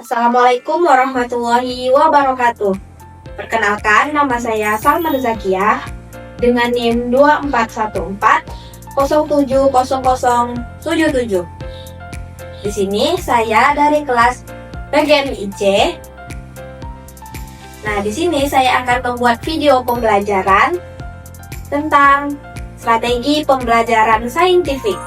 Assalamualaikum warahmatullahi wabarakatuh. Perkenalkan, nama saya Salma Zakiah dengan NIM 2414070077. Di sini saya dari kelas PGMIC. Nah, di sini saya akan membuat video pembelajaran tentang strategi pembelajaran saintifik.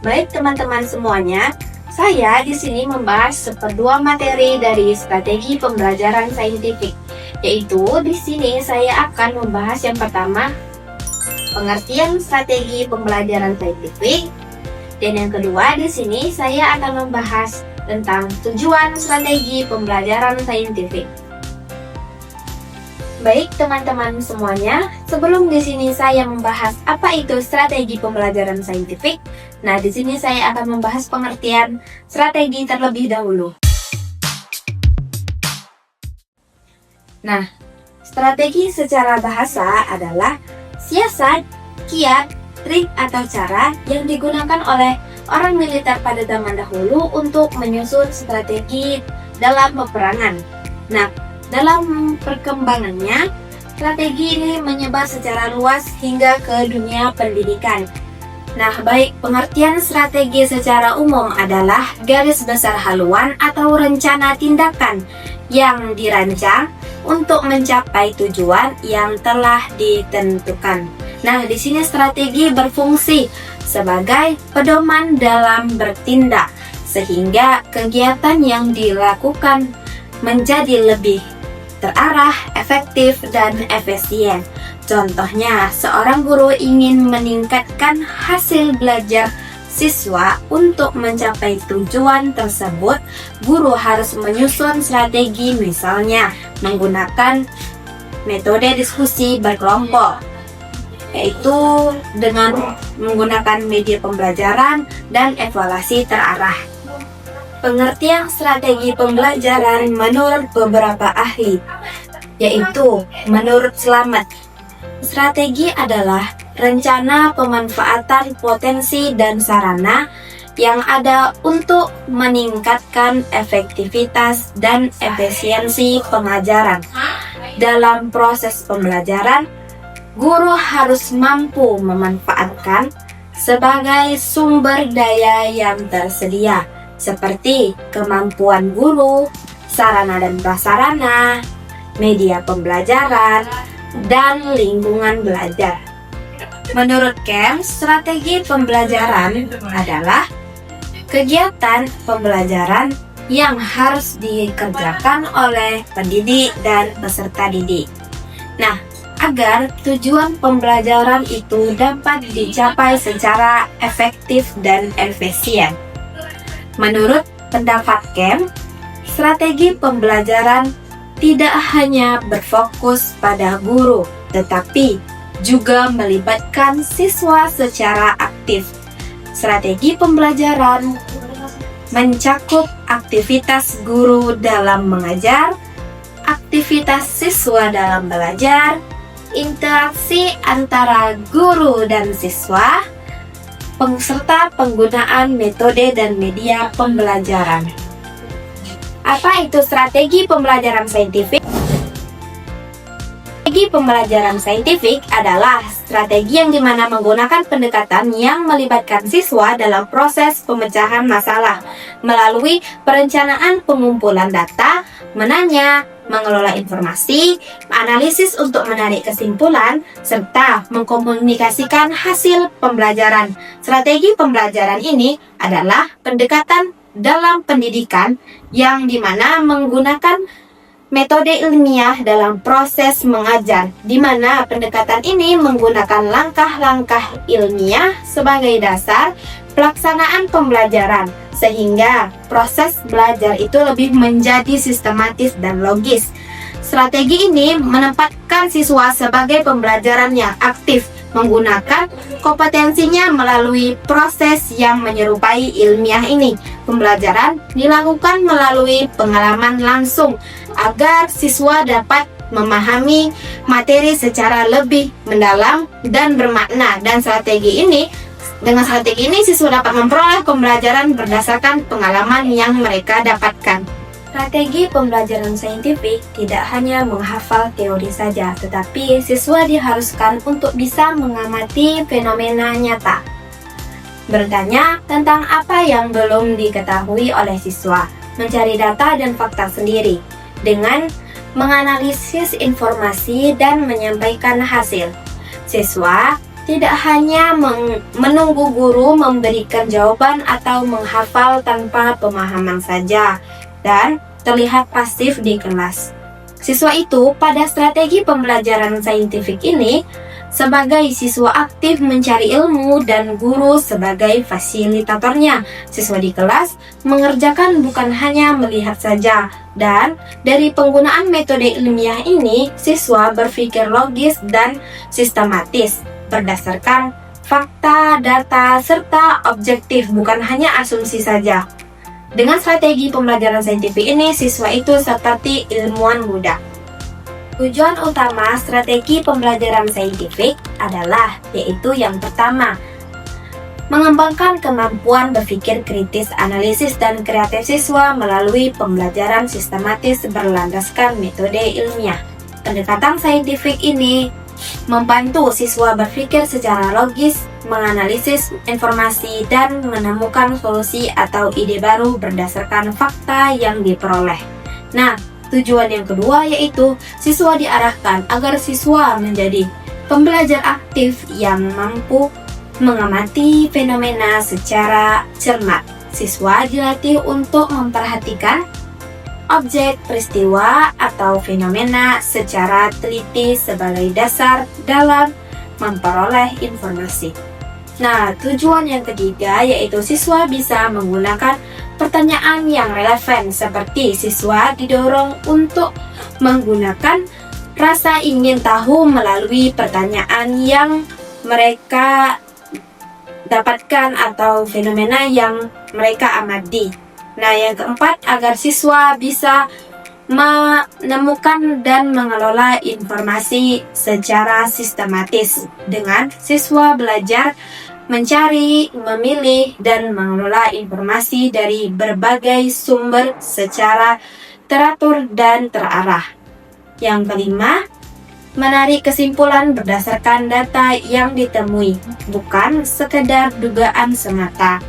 Baik teman-teman semuanya, saya di sini membahas seperdua materi dari strategi pembelajaran saintifik, yaitu di sini saya akan membahas yang pertama, pengertian strategi pembelajaran saintifik, dan yang kedua di sini saya akan membahas tentang tujuan strategi pembelajaran saintifik. Baik teman-teman semuanya, sebelum di sini saya membahas apa itu strategi pembelajaran saintifik, nah di sini saya akan membahas pengertian strategi terlebih dahulu. Nah, strategi secara bahasa adalah siasat, kiat, trik atau cara yang digunakan oleh orang militer pada zaman dahulu untuk menyusun strategi dalam peperangan. Nah, dalam perkembangannya, strategi ini menyebar secara luas hingga ke dunia pendidikan. Nah, baik, pengertian strategi secara umum adalah garis besar haluan atau rencana tindakan yang dirancang untuk mencapai tujuan yang telah ditentukan. Nah, di sini strategi berfungsi sebagai pedoman dalam bertindak, sehingga kegiatan yang dilakukan menjadi lebih terarah, efektif, dan efisien. Contohnya, seorang guru ingin meningkatkan hasil belajar siswa. Untuk mencapai tujuan tersebut, guru harus menyusun strategi, misalnya menggunakan metode diskusi berkelompok, yaitu dengan menggunakan media pembelajaran dan evaluasi terarah. Pengertian strategi pembelajaran menurut beberapa ahli, yaitu menurut Slamet, strategi adalah rencana pemanfaatan potensi dan sarana yang ada untuk meningkatkan efektivitas dan efisiensi pengajaran. Dalam proses pembelajaran, guru harus mampu memanfaatkan sebagai sumber daya yang tersedia, seperti kemampuan guru, sarana dan prasarana, media pembelajaran, dan lingkungan belajar. Menurut Kem, strategi pembelajaran adalah kegiatan pembelajaran yang harus dikerjakan oleh pendidik dan peserta didik. Nah, agar tujuan pembelajaran itu dapat dicapai secara efektif dan efisien. Menurut pendapat Kem, strategi pembelajaran tidak hanya berfokus pada guru, tetapi juga melibatkan siswa secara aktif. Strategi pembelajaran mencakup aktivitas guru dalam mengajar, aktivitas siswa dalam belajar, interaksi antara guru dan siswa, serta penggunaan metode dan media pembelajaran. Apa itu strategi pembelajaran saintifik? Strategi pembelajaran saintifik adalah strategi yang dimana menggunakan pendekatan yang melibatkan siswa dalam proses pemecahan masalah melalui perencanaan pengumpulan data, menanya, mengelola informasi, analisis untuk menarik kesimpulan, serta mengkomunikasikan hasil pembelajaran. Strategi pembelajaran ini adalah pendekatan dalam pendidikan yang dimana menggunakan metode ilmiah dalam proses mengajar, di mana pendekatan ini menggunakan langkah-langkah ilmiah sebagai dasar pelaksanaan pembelajaran, sehingga proses belajar itu lebih menjadi sistematis dan logis. Strategi ini menempatkan siswa sebagai pembelajaran yang aktif, menggunakan kompetensinya melalui proses yang menyerupai ilmiah ini. Pembelajaran dilakukan melalui pengalaman langsung agar siswa dapat memahami materi secara lebih mendalam dan bermakna, dan strategi ini Dengan strategi ini, siswa dapat memperoleh pembelajaran berdasarkan pengalaman yang mereka dapatkan. Strategi pembelajaran saintifik tidak hanya menghafal teori saja, tetapi siswa diharuskan untuk bisa mengamati fenomena nyata. Bertanya tentang apa yang belum diketahui oleh siswa, mencari data dan fakta sendiri, dengan menganalisis informasi dan menyampaikan hasil. Siswa tidak hanya menunggu guru memberikan jawaban atau menghafal tanpa pemahaman saja dan terlihat pasif di kelas. Siswa itu pada strategi pembelajaran saintifik ini sebagai siswa aktif mencari ilmu dan guru sebagai fasilitatornya. Siswa di kelas mengerjakan bukan hanya melihat saja, dan dari penggunaan metode ilmiah ini, siswa berpikir logis dan sistematis berdasarkan fakta, data, serta objektif, bukan hanya asumsi saja. Dengan strategi pembelajaran saintifik ini, siswa itu seperti ilmuwan muda. Tujuan utama strategi pembelajaran saintifik adalah, yaitu yang pertama, mengembangkan kemampuan berpikir kritis, analisis, dan kreatif siswa melalui pembelajaran sistematis berlandaskan metode ilmiah. Pendekatan saintifik ini membantu siswa berpikir secara logis, menganalisis informasi, dan menemukan solusi atau ide baru berdasarkan fakta yang diperoleh. Nah, tujuan yang kedua yaitu siswa diarahkan agar siswa menjadi pembelajar aktif yang mampu mengamati fenomena secara cermat. Siswa dilatih untuk memperhatikan objek, peristiwa, atau fenomena secara teliti sebagai dasar dalam memperoleh informasi. Nah, tujuan yang ketiga yaitu siswa bisa menggunakan pertanyaan yang relevan, seperti siswa didorong untuk menggunakan rasa ingin tahu melalui pertanyaan yang mereka dapatkan atau fenomena yang mereka amati. Nah, yang keempat, agar siswa bisa menemukan dan mengelola informasi secara sistematis. Dengan siswa belajar mencari, memilih, dan mengelola informasi dari berbagai sumber secara teratur dan terarah. Yang kelima, menarik kesimpulan berdasarkan data yang ditemui, bukan sekedar dugaan semata.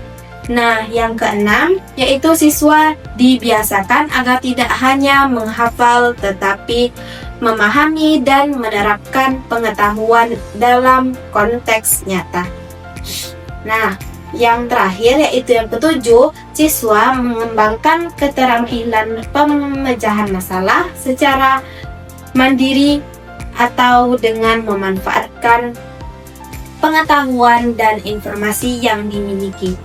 Nah, yang keenam, yaitu siswa dibiasakan agar tidak hanya menghafal tetapi memahami dan menerapkan pengetahuan dalam konteks nyata. Nah, yang terakhir yaitu yang ketujuh, siswa mengembangkan keterampilan pemecahan masalah secara mandiri atau dengan memanfaatkan pengetahuan dan informasi yang dimiliki.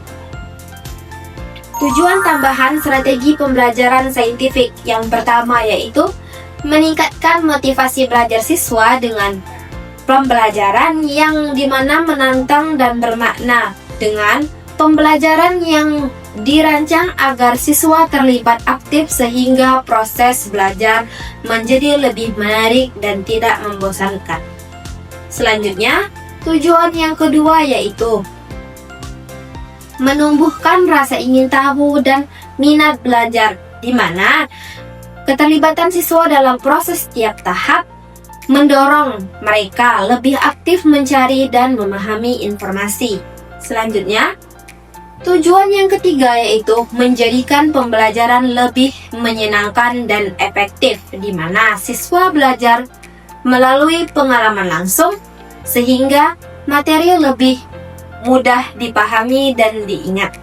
Tujuan tambahan strategi pembelajaran saintifik yang pertama yaitu meningkatkan motivasi belajar siswa dengan pembelajaran yang dimana menantang dan bermakna, dengan pembelajaran yang dirancang agar siswa terlibat aktif sehingga proses belajar menjadi lebih menarik dan tidak membosankan. Selanjutnya, tujuan yang kedua yaitu menumbuhkan rasa ingin tahu dan minat belajar, di mana keterlibatan siswa dalam proses setiap tahap mendorong mereka lebih aktif mencari dan memahami informasi. Selanjutnya, tujuan yang ketiga yaitu menjadikan pembelajaran lebih menyenangkan dan efektif, di mana siswa belajar melalui pengalaman langsung sehingga materi lebih mudah dipahami dan diingat.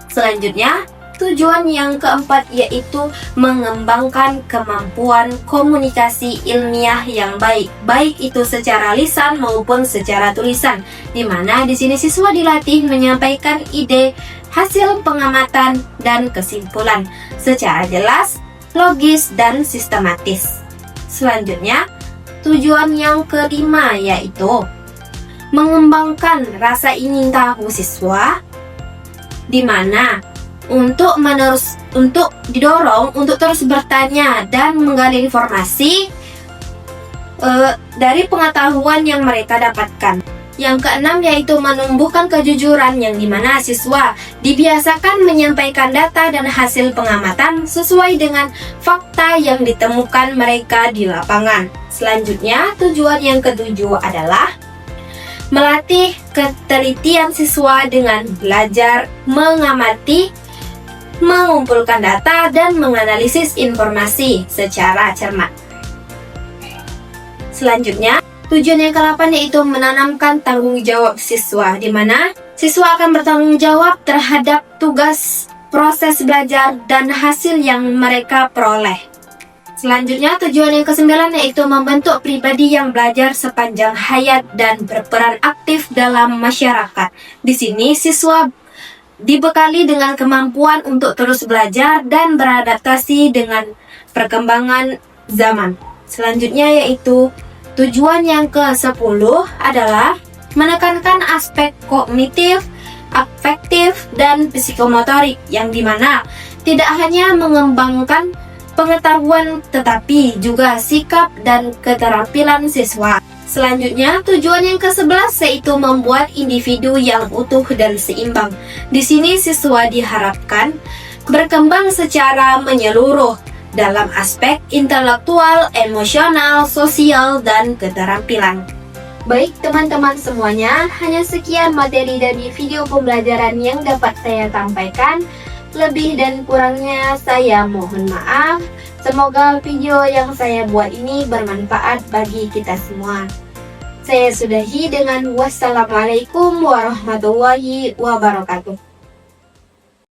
Selanjutnya, tujuan yang keempat yaitu mengembangkan kemampuan komunikasi ilmiah yang baik, baik itu secara lisan maupun secara tulisan, di mana di sini siswa dilatih menyampaikan ide, hasil pengamatan, dan kesimpulan secara jelas, logis, dan sistematis. Selanjutnya, tujuan yang kelima yaitu mengembangkan rasa ingin tahu siswa, di mana untuk didorong untuk terus bertanya dan menggali informasi dari pengetahuan yang mereka dapatkan. Yang keenam yaitu menumbuhkan kejujuran, yang dimana siswa dibiasakan menyampaikan data dan hasil pengamatan sesuai dengan fakta yang ditemukan mereka di lapangan. Selanjutnya, tujuan yang ketujuh adalah melatih ketelitian siswa dengan belajar mengamati, mengumpulkan data, dan menganalisis informasi secara cermat. Selanjutnya, tujuan yang ke-8 yaitu menanamkan tanggung jawab siswa, di mana siswa akan bertanggung jawab terhadap tugas, proses belajar, dan hasil yang mereka peroleh. Selanjutnya, tujuan yang ke-9 yaitu membentuk pribadi yang belajar sepanjang hayat dan berperan aktif dalam masyarakat. Di sini, siswa dibekali dengan kemampuan untuk terus belajar dan beradaptasi dengan perkembangan zaman. Selanjutnya yaitu tujuan yang ke-10 adalah menekankan aspek kognitif, afektif, dan psikomotorik, yang dimana tidak hanya mengembangkan pengetahuan tetapi juga sikap dan keterampilan siswa. Selanjutnya, tujuan yang ke-11 yaitu membuat individu yang utuh dan seimbang. Di sini siswa diharapkan berkembang secara menyeluruh dalam aspek intelektual, emosional, sosial, dan keterampilan. Baik teman-teman semuanya, hanya sekian materi dari video pembelajaran yang dapat saya sampaikan. Lebih dan kurangnya saya mohon maaf. Semoga video yang saya buat ini bermanfaat bagi kita semua. Saya sudahi dengan wassalamualaikum warahmatullahi wabarakatuh.